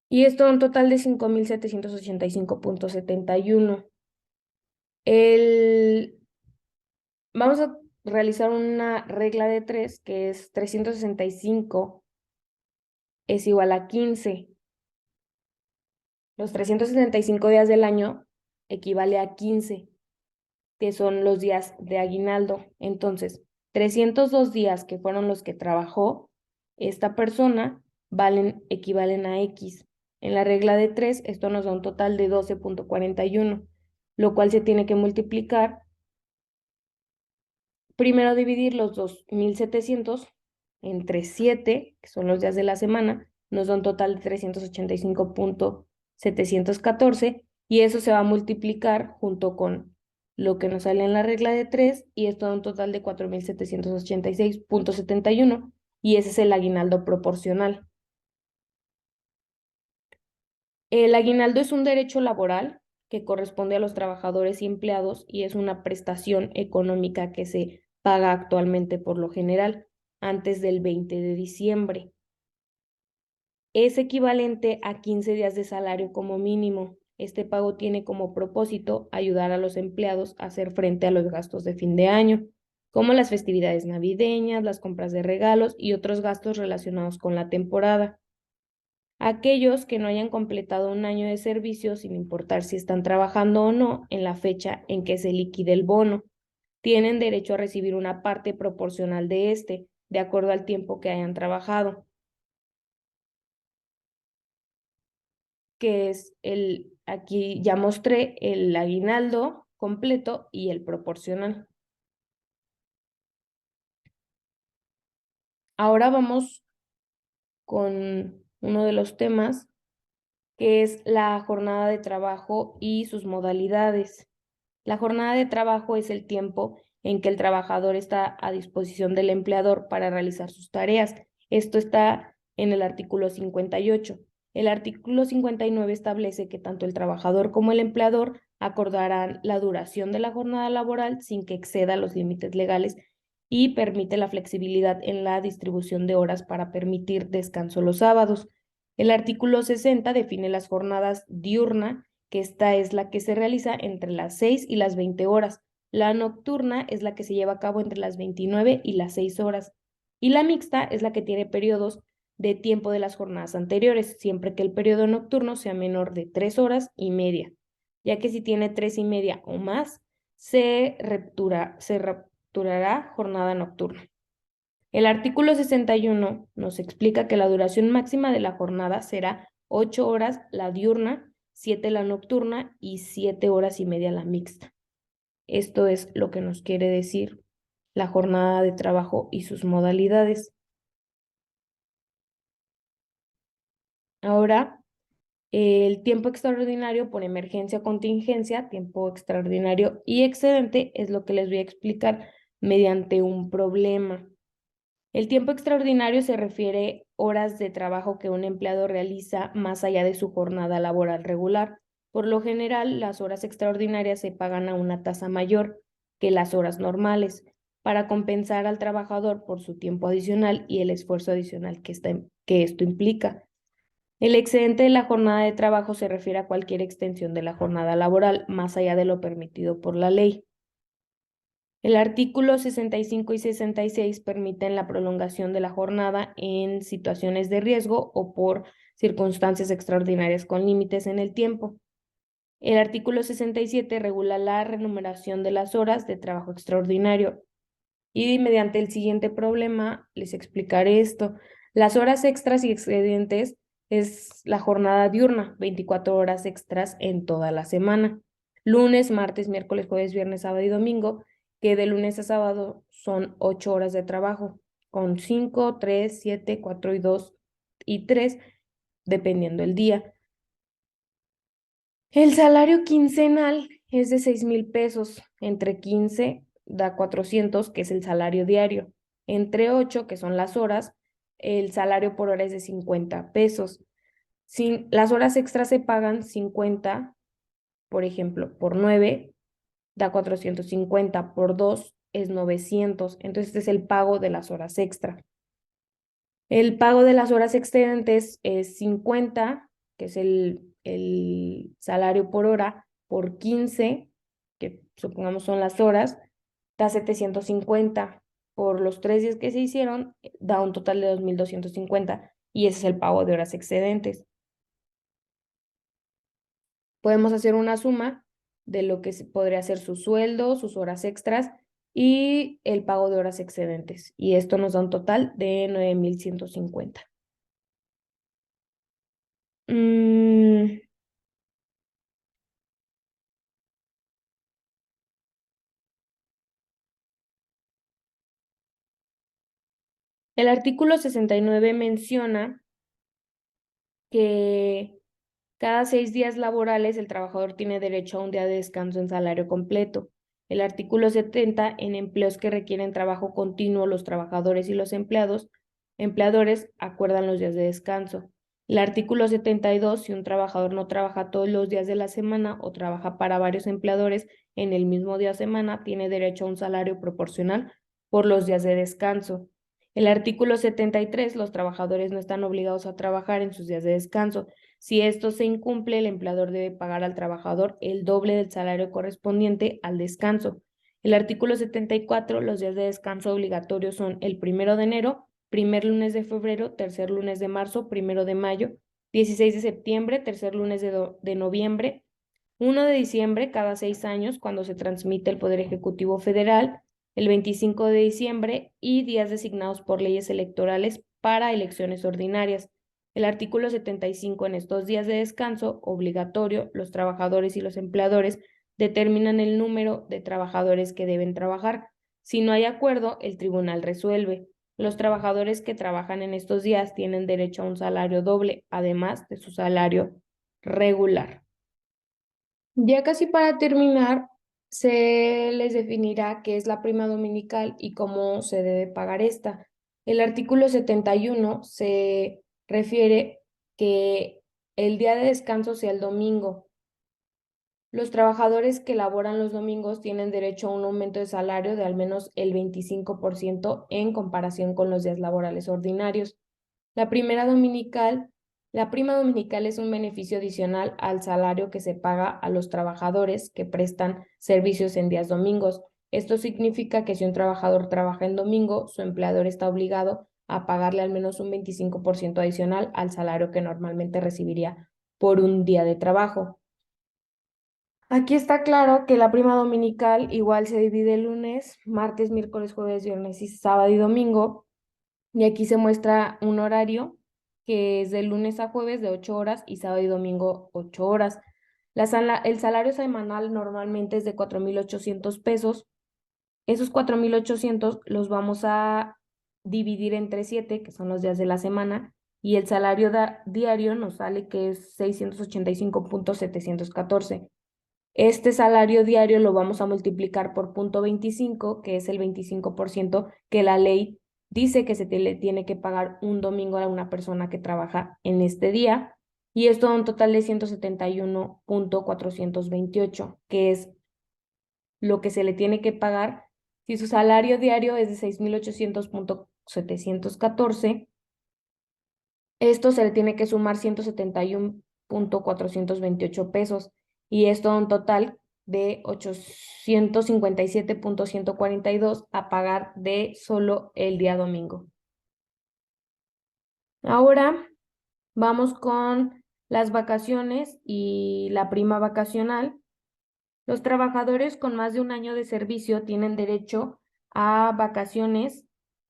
Y esto da un total de 5.785.71. El... Vamos a realizar una regla de 3, que es 365 es igual a 15. Los 365 días del año equivale a 15, que son los días de aguinaldo. Entonces, 302 días que fueron los que trabajó esta persona equivalen a X. En la regla de 3, esto nos da un total de 12.41, lo cual se tiene que multiplicar. Primero dividir los 2.700 entre 7, que son los días de la semana, nos da un total de 385.714, y eso se va a multiplicar junto con lo que nos sale en la regla de 3, y esto da un total de 4.786.71, y ese es el aguinaldo proporcional. El aguinaldo es un derecho laboral que corresponde a los trabajadores y empleados y es una prestación económica que se paga actualmente por lo general antes del 20 de diciembre. Es equivalente a 15 días de salario como mínimo. Este pago tiene como propósito ayudar a los empleados a hacer frente a los gastos de fin de año, como las festividades navideñas, las compras de regalos y otros gastos relacionados con la temporada. Aquellos que no hayan completado un año de servicio, sin importar si están trabajando o no, en la fecha en que se liquide el bono, tienen derecho a recibir una parte proporcional de este, de acuerdo al tiempo que hayan trabajado, que es aquí ya mostré el aguinaldo completo y el proporcional. Ahora vamos con uno de los temas, que es la jornada de trabajo y sus modalidades. La jornada de trabajo es el tiempo en que el trabajador está a disposición del empleador para realizar sus tareas. Esto está en el artículo 58. El artículo 59 establece que tanto el trabajador como el empleador acordarán la duración de la jornada laboral sin que exceda los límites legales y permite la flexibilidad en la distribución de horas para permitir descanso los sábados. El artículo 60 define las jornadas diurna, que esta es la que se realiza entre las 6 y las 20 horas. La nocturna es la que se lleva a cabo entre las 29 y las 6 horas. Y la mixta es la que tiene periodos de tiempo de las jornadas anteriores, siempre que el periodo nocturno sea menor de 3 horas y media, ya que si tiene 3 y media o más, se repturará jornada nocturna. El artículo 61 nos explica que la duración máxima de la jornada será 8 horas la diurna, 7 la nocturna y 7 horas y media la mixta. Esto es lo que nos quiere decir la jornada de trabajo y sus modalidades. Ahora, el tiempo extraordinario por emergencia o contingencia, tiempo extraordinario y excedente es lo que les voy a explicar mediante un problema. El tiempo extraordinario se refiere horas de trabajo que un empleado realiza más allá de su jornada laboral regular. Por lo general, las horas extraordinarias se pagan a una tasa mayor que las horas normales para compensar al trabajador por su tiempo adicional y el esfuerzo adicional que esto implica. El excedente de la jornada de trabajo se refiere a cualquier extensión de la jornada laboral más allá de lo permitido por la ley. El artículo 65 y 66 permiten la prolongación de la jornada en situaciones de riesgo o por circunstancias extraordinarias con límites en el tiempo. El artículo 67 regula la remuneración de las horas de trabajo extraordinario. Y mediante el siguiente problema les explicaré esto. Las horas extras y excedentes es la jornada diurna, 24 horas extras en toda la semana. Lunes, martes, miércoles, jueves, viernes, sábado y domingo, que de lunes a sábado son 8 horas de trabajo, con 5, 3, 7, 4 y 2 y 3, dependiendo el día. El salario quincenal es de 6,000 pesos. Entre 15 da 400, que es el salario diario. Entre 8, que son las horas, el salario por hora es de 50 pesos. Las horas extras se pagan 50, por ejemplo, por 9, da 450, por 2 es 900. Entonces, este es el pago de las horas extra. El pago de las horas excedentes es 50, que es el salario por hora, por 15, que supongamos son las horas, da 750. Por los 3 días que se hicieron, da un total de 2.250 y ese es el pago de horas excedentes. Podemos hacer una suma de lo que podría ser su sueldo, sus horas extras y el pago de horas excedentes. Y esto nos da un total de 9.150. El artículo 69 menciona que cada 6 días laborales el trabajador tiene derecho a un día de descanso en salario completo. El artículo 70, en empleos que requieren trabajo continuo, los trabajadores y los empleadores acuerdan los días de descanso. El artículo 72, si un trabajador no trabaja todos los días de la semana o trabaja para varios empleadores en el mismo día o semana, tiene derecho a un salario proporcional por los días de descanso. El artículo 73, los trabajadores no están obligados a trabajar en sus días de descanso. Si esto se incumple, el empleador debe pagar al trabajador el doble del salario correspondiente al descanso. El artículo 74, los días de descanso obligatorios son el 1 de enero, primer lunes de febrero, tercer lunes de marzo, 1 de mayo, 16 de septiembre, tercer lunes de noviembre, 1 de diciembre cada 6 años cuando se transmite el Poder Ejecutivo Federal, el 25 de diciembre y días designados por leyes electorales para elecciones ordinarias. El artículo 75, en estos días de descanso obligatorio, los trabajadores y los empleadores determinan el número de trabajadores que deben trabajar. Si no hay acuerdo, el tribunal resuelve. Los trabajadores que trabajan en estos días tienen derecho a un salario doble, además de su salario regular. Ya casi para terminar, se les definirá qué es la prima dominical y cómo se debe pagar esta. El artículo 71 se refiere que el día de descanso sea el domingo. Los trabajadores que laboran los domingos tienen derecho a un aumento de salario de al menos el 25% en comparación con los días laborales ordinarios. La prima dominical es un beneficio adicional al salario que se paga a los trabajadores que prestan servicios en días domingos. Esto significa que si un trabajador trabaja en domingo, su empleador está obligado a pagarle al menos un 25% adicional al salario que normalmente recibiría por un día de trabajo. Aquí está claro que la prima dominical igual se divide el lunes, martes, miércoles, jueves, viernes y sábado y domingo. Y aquí se muestra un horario que es de lunes a jueves de 8 horas y sábado y domingo 8 horas. El salario semanal normalmente es de 4.800 pesos. Esos 4.800 los vamos a dividir entre 7, que son los días de la semana, y el salario diario nos sale que es 685.714. Este salario diario lo vamos a multiplicar por 0.25, que es el 25% que la ley dice que le tiene que pagar un domingo a una persona que trabaja en este día. Y esto da un total de 171.428, que es lo que se le tiene que pagar si su salario diario es de 6.800.714. Esto se le tiene que sumar 171.428 pesos y esto da un total de 857.142 a pagar de solo el día domingo. Ahora vamos con las vacaciones y la prima vacacional. Los trabajadores con más de un año de servicio tienen derecho a vacaciones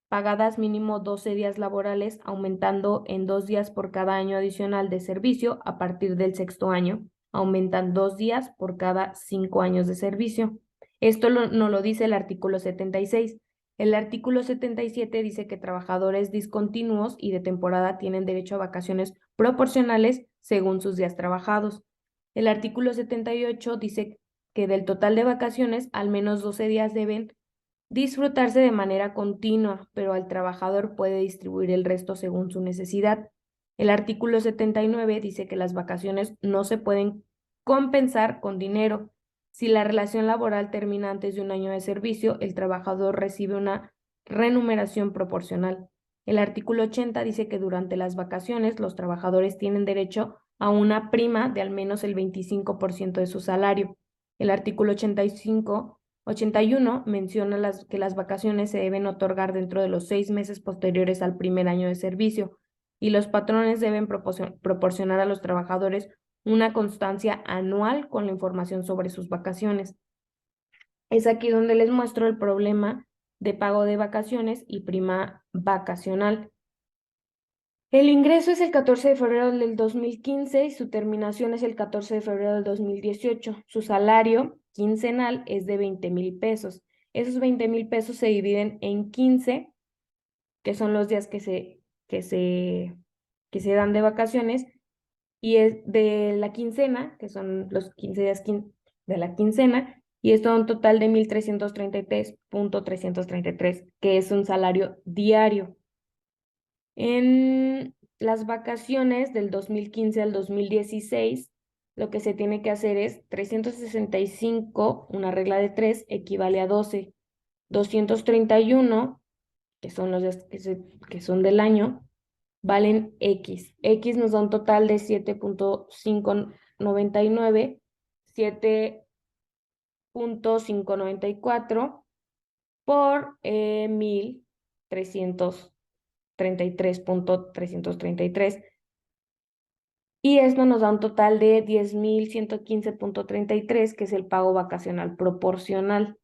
pagadas mínimo 12 días laborales, aumentando en 2 días por cada año adicional de servicio. A partir del 6.º año, aumentan 2 días por cada 5 años de servicio. Esto nos lo dice el artículo 76. El artículo 77 dice que trabajadores discontinuos y de temporada tienen derecho a vacaciones proporcionales según sus días trabajados. El artículo 78 dice que del total de vacaciones, al menos 12 días deben disfrutarse de manera continua, pero el trabajador puede distribuir el resto según su necesidad. El artículo 79 dice que las vacaciones no se pueden compensar con dinero. Si la relación laboral termina antes de un año de servicio, el trabajador recibe una remuneración proporcional. El artículo 80 dice que durante las vacaciones los trabajadores tienen derecho a una prima de al menos el 25% de su salario. El artículo 81 menciona que las vacaciones se deben otorgar dentro de los 6 meses posteriores al primer año de servicio y los patrones deben proporcionar a los trabajadores una constancia anual con la información sobre sus vacaciones. Es aquí donde les muestro el problema de pago de vacaciones y prima vacacional. El ingreso es el 14 de febrero del 2015 y su terminación es el 14 de febrero del 2018. Su salario quincenal es de 20,000 pesos. Esos 20,000 pesos se dividen en 15, que son los días que se dan de vacaciones, y es de la quincena, que son los 15 días de la quincena, y esto da un total de 1,333,333, que es un salario diario. En las vacaciones del 2015 al 2016, lo que se tiene que hacer es 365, una regla de 3, equivale a 12. 231, que son los días que son del año, valen X. X nos da un total de 7,599, 7,594 por 1,333,333. Y esto nos da un total de 10,115,33, que es el pago vacacional proporcional.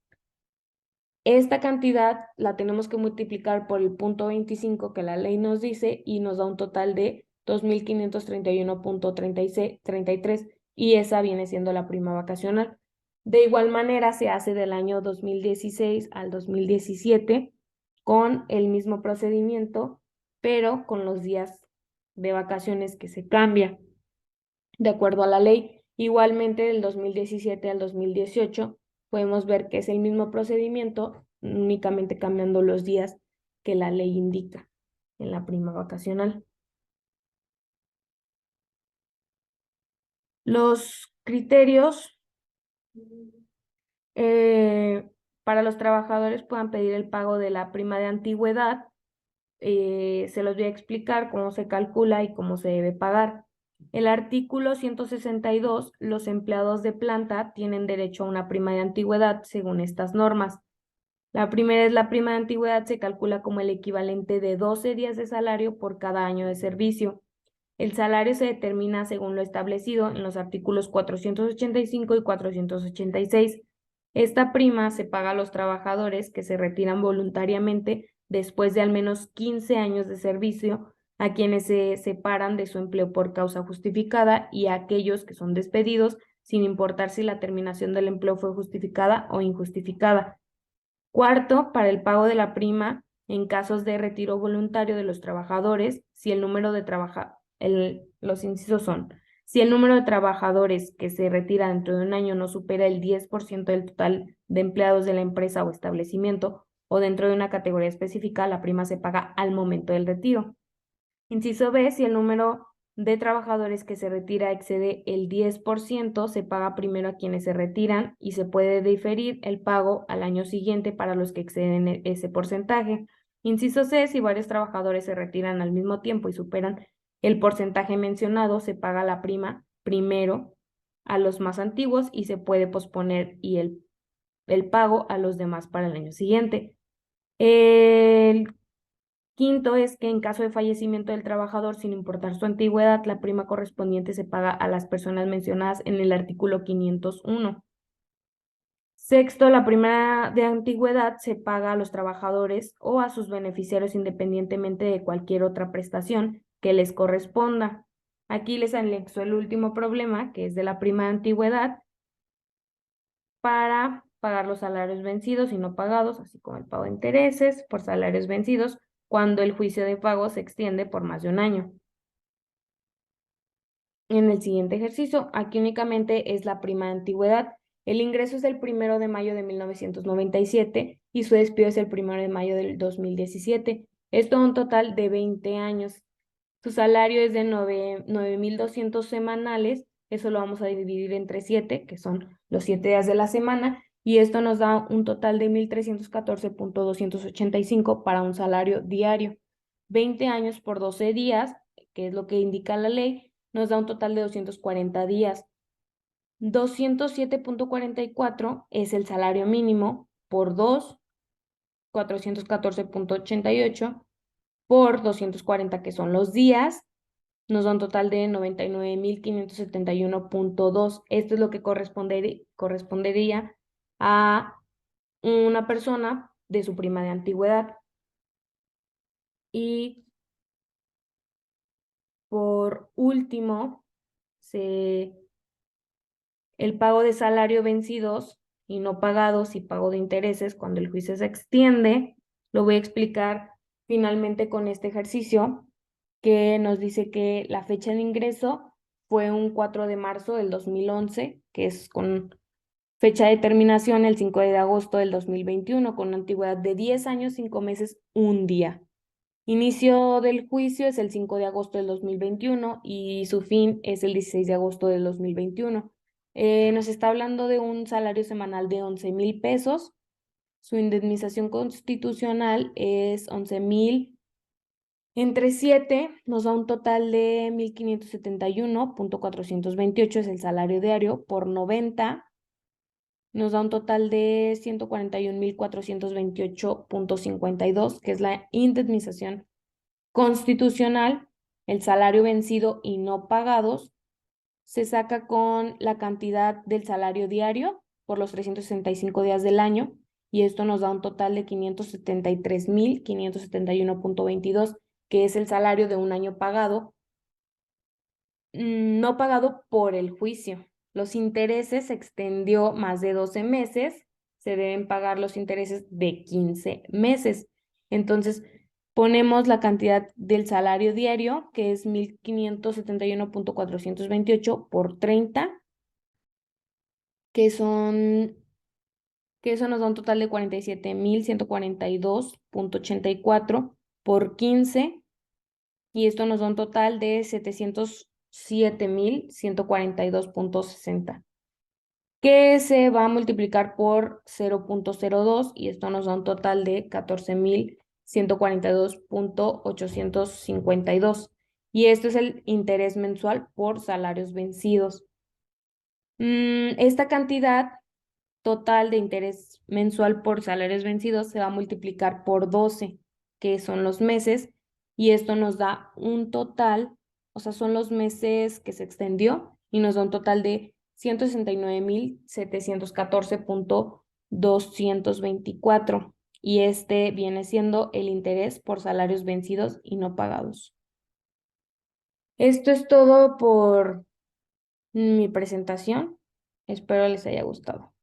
Esta cantidad la tenemos que multiplicar por el punto 25 que la ley nos dice y nos da un total de 2,531,33 y esa viene siendo la prima vacacional. De igual manera se hace del año 2016 al 2017 con el mismo procedimiento, pero con los días de vacaciones que se cambia de acuerdo a la ley. Igualmente del 2017 al 2018 podemos ver que es el mismo procedimiento, únicamente cambiando los días que la ley indica en la prima vacacional. Los criterios para los trabajadores puedan pedir el pago de la prima de antigüedad. Se los voy a explicar cómo se calcula y cómo se debe pagar. El artículo 162, los empleados de planta tienen derecho a una prima de antigüedad según estas normas. La primera es la prima de antigüedad, se calcula como el equivalente de 12 días de salario por cada año de servicio. El salario se determina según lo establecido en los artículos 485 y 486. Esta prima se paga a los trabajadores que se retiran voluntariamente después de al menos 15 años de servicio, a quienes se separan de su empleo por causa justificada y a aquellos que son despedidos, sin importar si la terminación del empleo fue justificada o injustificada. Cuarto, para el pago de la prima en casos de retiro voluntario de los trabajadores, si el número de los incisos son, si el número de trabajadores que se retira dentro de un año no supera el 10% del total de empleados de la empresa o establecimiento, o dentro de una categoría específica, la prima se paga al momento del retiro. Inciso B, si el número de trabajadores que se retira excede el 10%, se paga primero a quienes se retiran y se puede diferir el pago al año siguiente para los que exceden ese porcentaje. Inciso C, si varios trabajadores se retiran al mismo tiempo y superan el porcentaje mencionado, se paga la prima primero a los más antiguos y se puede posponer el pago a los demás para el año siguiente. El quinto es que en caso de fallecimiento del trabajador, sin importar su antigüedad, la prima correspondiente se paga a las personas mencionadas en el artículo 501. Sexto, la prima de antigüedad se paga a los trabajadores o a sus beneficiarios independientemente de cualquier otra prestación que les corresponda. Aquí les anexo el último problema, que es de la prima de antigüedad, para pagar los salarios vencidos y no pagados, así como el pago de intereses por salarios vencidos, cuando el juicio de pago se extiende por más de un año. En el siguiente ejercicio, aquí únicamente es la prima de antigüedad. El ingreso es el 1 de mayo de 1997 y su despido es el 1 de mayo del 2017. Esto un total de 20 años. Su salario es de 9,200 semanales Eso lo vamos a dividir entre 7, que son los 7 días de la semana, y esto nos da un total de 1,314,285 para un salario diario. 20 años por 12 días, que es lo que indica la ley, nos da un total de 240 días. 207,44 es el salario mínimo por 2, 414,88 por 240, que son los días, nos da un total de 99,571,2. Esto es lo que correspondería a una persona de su prima de antigüedad. Y por último, el pago de salario vencidos y no pagados y pago de intereses cuando el juicio se extiende, lo voy a explicar finalmente con este ejercicio que nos dice que la fecha de ingreso fue un 4 de marzo del 2011, que es con fecha de terminación el 5 de agosto del 2021, con una antigüedad de 10 años, 5 meses, un día. Inicio del juicio es el 5 de agosto del 2021 y su fin es el 16 de agosto del 2021. Nos está hablando de un salario semanal de 11,000 pesos. Su indemnización constitucional es 11,000 entre 7, nos da un total de 1,571,428, es el salario diario, por 90, nos da un total de 141,428,52, que es la indemnización constitucional. El salario vencido y no pagados se saca con la cantidad del salario diario por los 365 días del año, y esto nos da un total de 573,571,22, que es el salario de un año pagado, no pagado por el juicio. Los intereses se extendió más de 12 meses, se deben pagar los intereses de 15 meses. Entonces, ponemos la cantidad del salario diario, que es 1,571,428 por 30, que eso nos da un total de 47,142,84 por 15, y esto nos da un total de 707,142,60, que se va a multiplicar por 0,02, y esto nos da un total de 14,142,852. Y esto es el interés mensual por salarios vencidos. Esta cantidad total de interés mensual por salarios vencidos se va a multiplicar por 12, que son los meses, y esto nos da un total, o sea, son los meses que se extendió, y nos da un total de 169,714,224, y este viene siendo el interés por salarios vencidos y no pagados. Esto es todo por mi presentación. Espero les haya gustado.